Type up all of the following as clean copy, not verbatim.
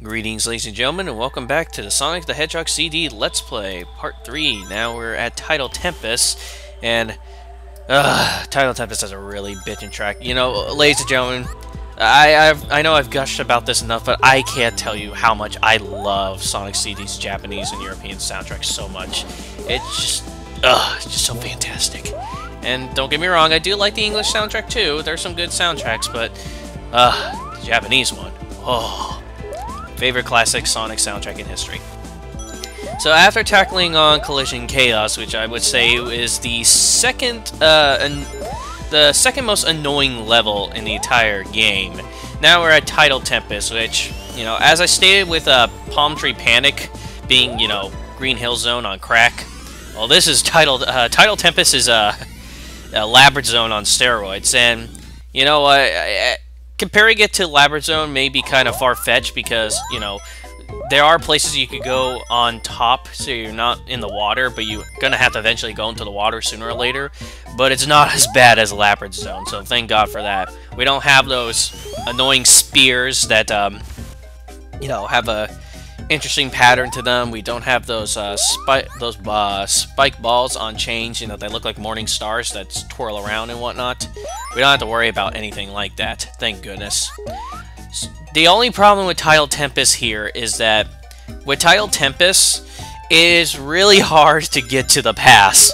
Greetings, ladies and gentlemen, and welcome back to the Sonic the Hedgehog CD Let's Play Part 3. Now we're at Tidal Tempest, and Tidal Tempest has a really bitchin' track. You know, ladies and gentlemen, I know I've gushed about this enough, but I can't tell you how much I love Sonic CD's Japanese and European soundtracks so much. It's just so fantastic. And don't get me wrong, I do like the English soundtrack too. There's some good soundtracks, but the Japanese one, oh. Favorite classic Sonic soundtrack in history. So after tackling on Collision Chaos, which I would say is the second most annoying level in the entire game, now we're at Tidal Tempest, which, you know, as I stated with Palm Tree Panic being, you know, Green Hill Zone on crack, well, this is Tidal Tempest is a Labyrinth Zone on steroids, and you know what? Comparing it to Labyrinth Zone may be kind of far-fetched because, you know, there are places you could go on top so you're not in the water, but you're going to have to eventually go into the water sooner or later. But it's not as bad as Labyrinth Zone, so thank God for that. We don't have those annoying spears that, you know, have a interesting pattern to them. We don't have those spike balls on chains, you know, they look like morning stars that twirl around and whatnot. We don't have to worry about anything like that, thank goodness. The only problem with Tidal Tempest here is that with Tidal Tempest, it is really hard to get to the pass.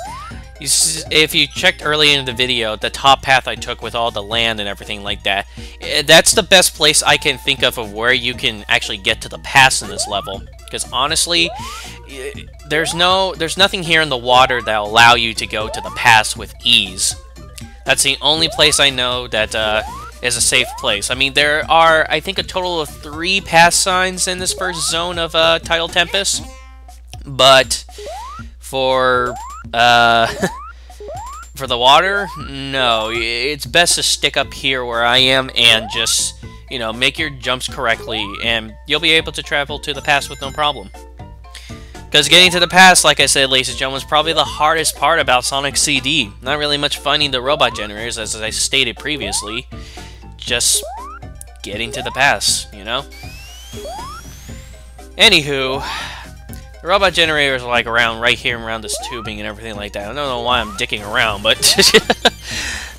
If you checked early in the video, the top path I took with all the land and everything like that, that's the best place I can think of where you can actually get to the pass in this level. Because honestly, there's nothing here in the water that will allow you to go to the pass with ease. That's the only place I know that is a safe place. I mean, there are, I think, a total of 3 pass signs in this first zone of Tidal Tempest. But for for the water, no. It's best to stick up here where I am and just, you know, make your jumps correctly, and you'll be able to travel to the pass with no problem. Because getting to the pass, like I said, ladies and gentlemen, is probably the hardest part about Sonic CD. Not really much finding the robot generators, as I stated previously. Just getting to the pass, you know? Anywho, the robot generators are like around right here around this tubing and everything like that. I don't know why I'm dicking around, but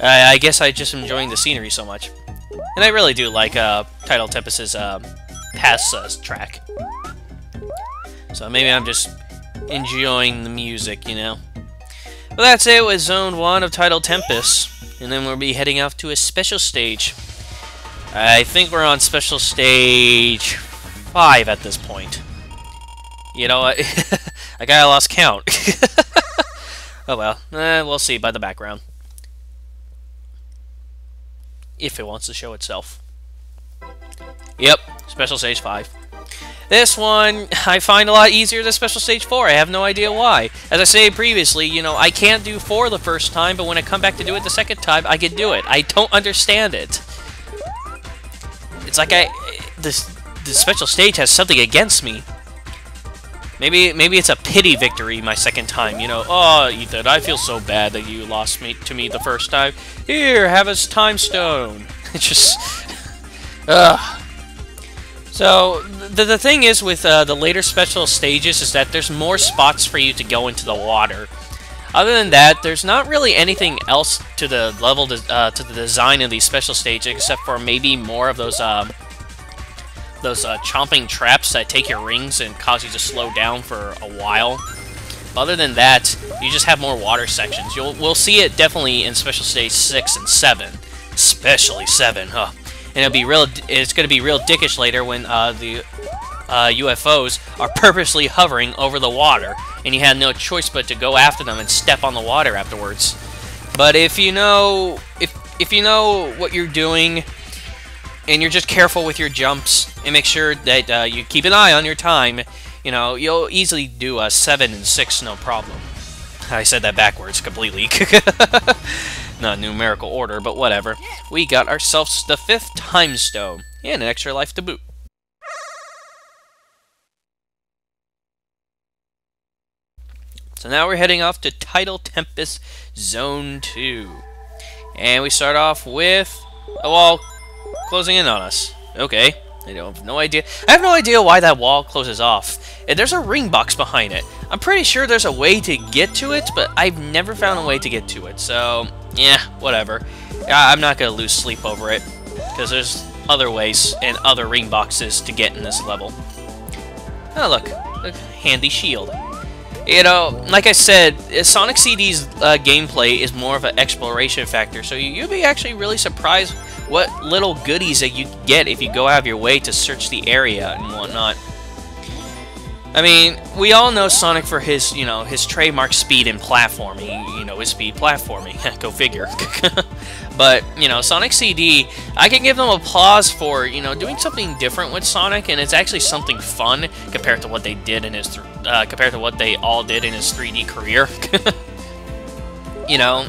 I guess I'm just enjoying the scenery so much. And I really do like Tidal Tempest's pass track. So maybe I'm just enjoying the music, you know. Well, that's it with Zone 1 of Tidal Tempest. And then we'll be heading off to a special stage. I think we're on special stage 5 at this point. You know what? I kinda lost count. Oh well. We'll see by the background. If it wants to show itself. Yep, Special Stage 5. This one, I find a lot easier than Special Stage 4. I have no idea why. As I said previously, you know, I can't do 4 the first time, but when I come back to do it the second time, I can do it. I don't understand it. It's like the Special Stage has something against me. Maybe it's a pity victory my second time, you know. Oh, Ethan, I feel so bad that you lost to me the first time. Here, have a time stone. It's just... ugh. So, the thing is with the later special stages is that there's more spots for you to go into the water. Other than that, there's not really anything else to the level, to the design of these special stages, except for maybe more of those chomping traps that take your rings and cause you to slow down for a while. Other than that, you just have more water sections. We'll see it definitely in Special Stage 6 and 7. Especially 7, huh? And it's going to be real dickish later when the UFOs are purposely hovering over the water, and you have no choice but to go after them and step on the water afterwards. But if you know what you're doing, and you're just careful with your jumps, and make sure that you keep an eye on your time, you know, you'll easily do a 7 and 6 no problem. I said that backwards completely. Not numerical order, but whatever. We got ourselves the 5th time stone, and an extra life to boot. So now we're heading off to Tidal Tempest Zone 2. And we start off with a wall closing in on us. Okay. I have no idea. I have no idea why that wall closes off. And there's a ring box behind it. I'm pretty sure there's a way to get to it, but I've never found a way to get to it. So, yeah, whatever. I'm not going to lose sleep over it, because there's other ways and other ring boxes to get in this level. Oh, look. A handy shield. You know, like I said, Sonic CD's gameplay is more of an exploration factor, so you'll be actually really surprised what little goodies that you get if you go out of your way to search the area and whatnot. I mean, we all know Sonic for his, you know, his trademark speed and platforming. You know, his speed platforming. Go figure. But, you know, Sonic CD, I can give them applause for, you know, doing something different with Sonic, and it's actually something fun compared to what they did in his, compared to what they all did in his 3D career. You know,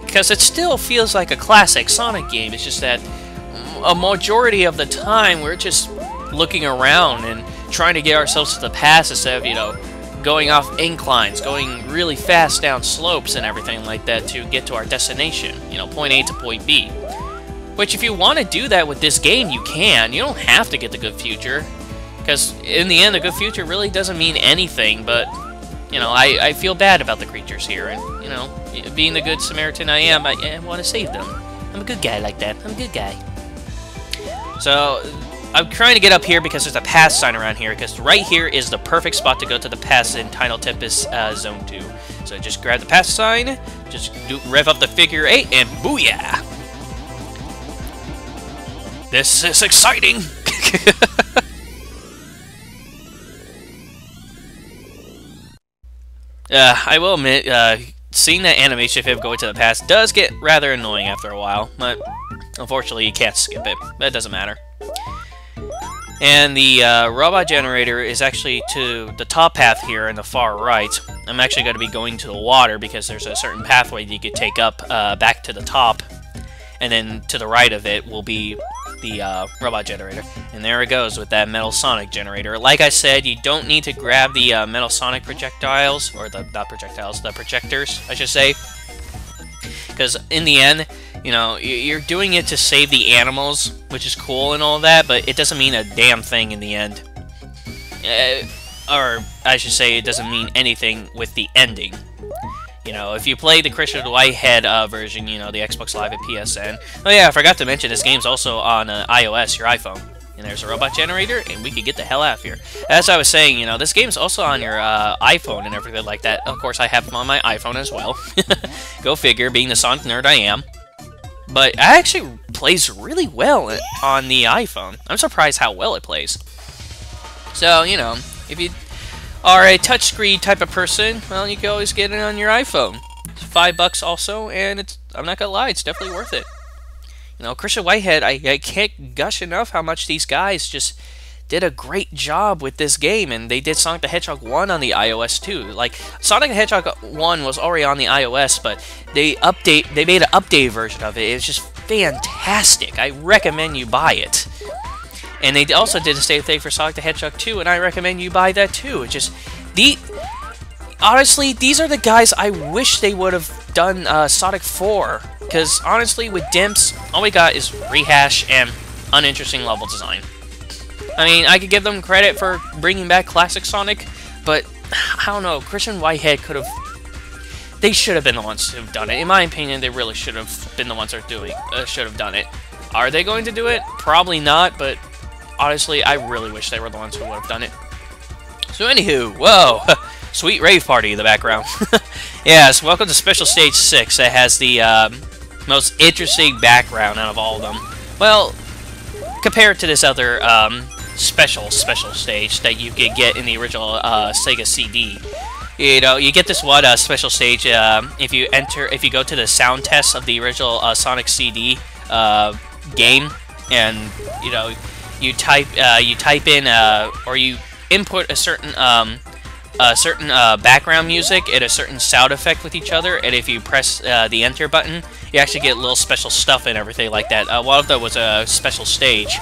because it still feels like a classic Sonic game. It's just that a majority of the time we're just looking around and trying to get ourselves to the past instead of, you know, going off inclines, going really fast down slopes and everything like that to get to our destination, you know, point A to point B. Which, if you want to do that with this game, you can. You don't have to get the good future, because in the end, the good future really doesn't mean anything, but, you know, I feel bad about the creatures here, and, you know, being the good Samaritan I am, I want to save them. I'm a good guy like that. I'm a good guy. So, I'm trying to get up here because there's a pass sign around here, because right here is the perfect spot to go to the pass in Tidal Tempest Zone 2. So just grab the pass sign, just rev up the figure 8, and booyah! This is exciting! I will admit, seeing that animation of him going to the past does get rather annoying after a while, but unfortunately you can't skip it, but it doesn't matter. And the robot generator is actually to the top path here in the far right. I'm actually going to be going to the water because there's a certain pathway that you could take up back to the top. And then to the right of it will be the robot generator. And there it goes with that Metal Sonic generator. Like I said, you don't need to grab the Metal Sonic projectiles, or not projectiles, the projectors, I should say. Because in the end, you know, you're doing it to save the animals, which is cool and all that, but it doesn't mean a damn thing in the end. Or, I should say, it doesn't mean anything with the ending. You know, if you play the Christian Whitehead version, you know, the Xbox Live and PSN. Oh yeah, I forgot to mention, this game's also on iOS, your iPhone. And there's a robot generator, and we could get the hell out of here. As I was saying, you know, this game's also on your iPhone and everything like that. Of course, I have them on my iPhone as well. Go figure, being the Sonic nerd I am. But it actually plays really well on the iPhone. I'm surprised how well it plays. So, you know, if you are a touchscreen type of person, well, you can always get it on your iPhone. It's $5 also, and it's, I'm not gonna lie, it's definitely worth it. You know, Christian Whitehead, I can't gush enough how much these guys just did a great job with this game, and they did Sonic the Hedgehog 1 on the iOS too. Like, Sonic the Hedgehog 1 was already on the iOS, but they made an updated version of it. It's just fantastic. I recommend you buy it. And they also did the same thing for Sonic the Hedgehog 2, and I recommend you buy that too. It's just, honestly, these are the guys I wish they would have done Sonic 4. Because, honestly, with Dimps, all we got is rehash and uninteresting level design. I mean, I could give them credit for bringing back classic Sonic, but, I don't know, Christian Whitehead could have... They should have been the ones who've done it. In my opinion, they really should have been the ones who should have done it. Are they going to do it? Probably not, but, honestly, I really wish they were the ones who would have done it. So, anywho, whoa! Sweet rave party in the background. Yes, welcome to Special Stage 6. It has the most interesting background out of all of them. Well, compared to this other special stage that you could get in the original Sega CD. You know, you get this one special stage if you go to the sound test of the original Sonic CD game, and you know, you type in or you input a certain background music and a certain sound effect with each other, and if you press the enter button, you actually get little special stuff and everything like that. One of them was a special stage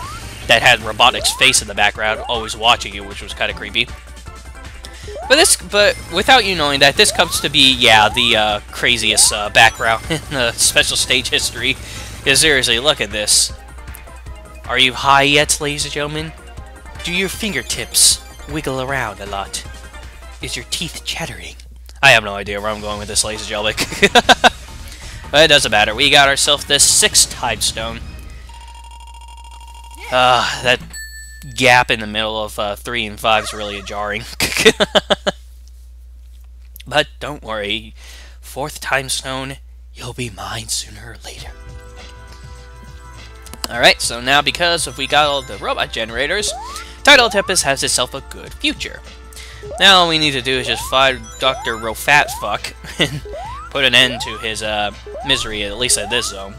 that had Robotnik's face in the background, always watching you, which was kind of creepy. But without you knowing that, this comes to be, yeah, the craziest background in the special stage history. Because seriously, look at this. Are you high yet, ladies and gentlemen? Do your fingertips wiggle around a lot? Is your teeth chattering? I have no idea where I'm going with this, ladies and gentlemen. But it doesn't matter. We got ourselves this 6th time stone. That gap in the middle of 3 and 5 is really jarring. But don't worry. 4th time stone, you'll be mine sooner or later. Alright, so now because if we got all the robot generators, Tidal Tempest has itself a good future. Now all we need to do is just find Dr. Rofatfuck and put an end to his misery, at least at this zone.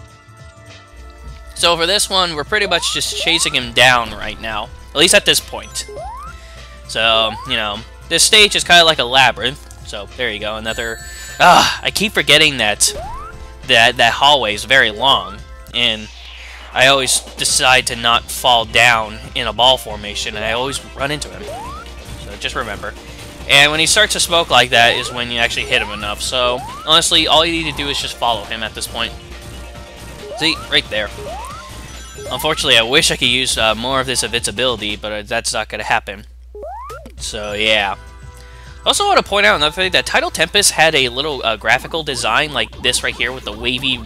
So for this one, we're pretty much just chasing him down right now, at least at this point. So, you know, this stage is kind of like a labyrinth, so there you go, another... I keep forgetting that hallway is very long, and I always decide to not fall down in a ball formation, and I always run into him. So just remember. And when he starts to smoke like that is when you actually hit him enough. So honestly, all you need to do is just follow him at this point. See? Right there. Unfortunately, I wish I could use more of this invincibility, but that's not going to happen. So yeah. Also want to point out another thing, that Tidal Tempest had a little graphical design like this right here with the wavy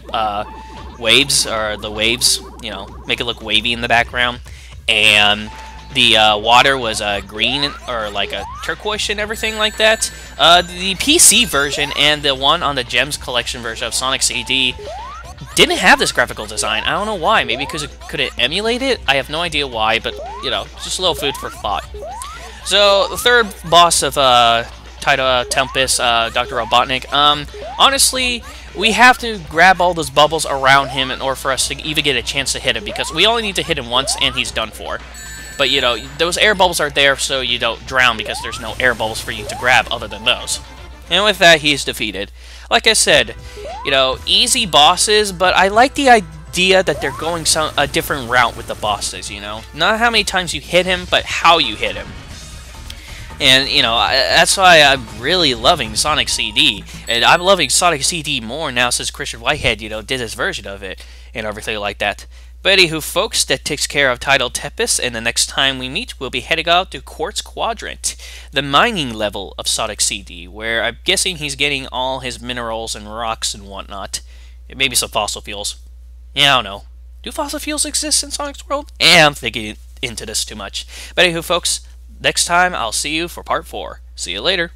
waves, or the waves, you know, make it look wavy in the background, and the water was green or like a turquoise and everything like that. The PC version and the one on the Gems Collection version of Sonic CD didn't have this graphical design. I don't know why. Maybe because it could emulate it? I have no idea why, but, you know, just a little food for thought. So, the third boss of Tidal Tempest, Dr. Robotnik, honestly, we have to grab all those bubbles around him in order for us to even get a chance to hit him, because we only need to hit him once and he's done for. But, you know, those air bubbles are there so you don't drown, because there's no air bubbles for you to grab other than those. And with that, he's defeated. Like I said, you know, easy bosses, but I like the idea that they're going a different route with the bosses, you know? Not how many times you hit him, but how you hit him. And, you know, that's why I'm really loving Sonic CD. And I'm loving Sonic CD more now since Christian Whitehead, you know, did his version of it and everything like that. But anywho, folks, that takes care of Tidal Tempest, and the next time we meet, we'll be heading out to Quartz Quadrant, the mining level of Sonic CD, where I'm guessing he's getting all his minerals and rocks and whatnot. Maybe some fossil fuels. Yeah, I don't know. Do fossil fuels exist in Sonic's world? I'm thinking into this too much. But anywho, folks, next time I'll see you for part 4. See you later.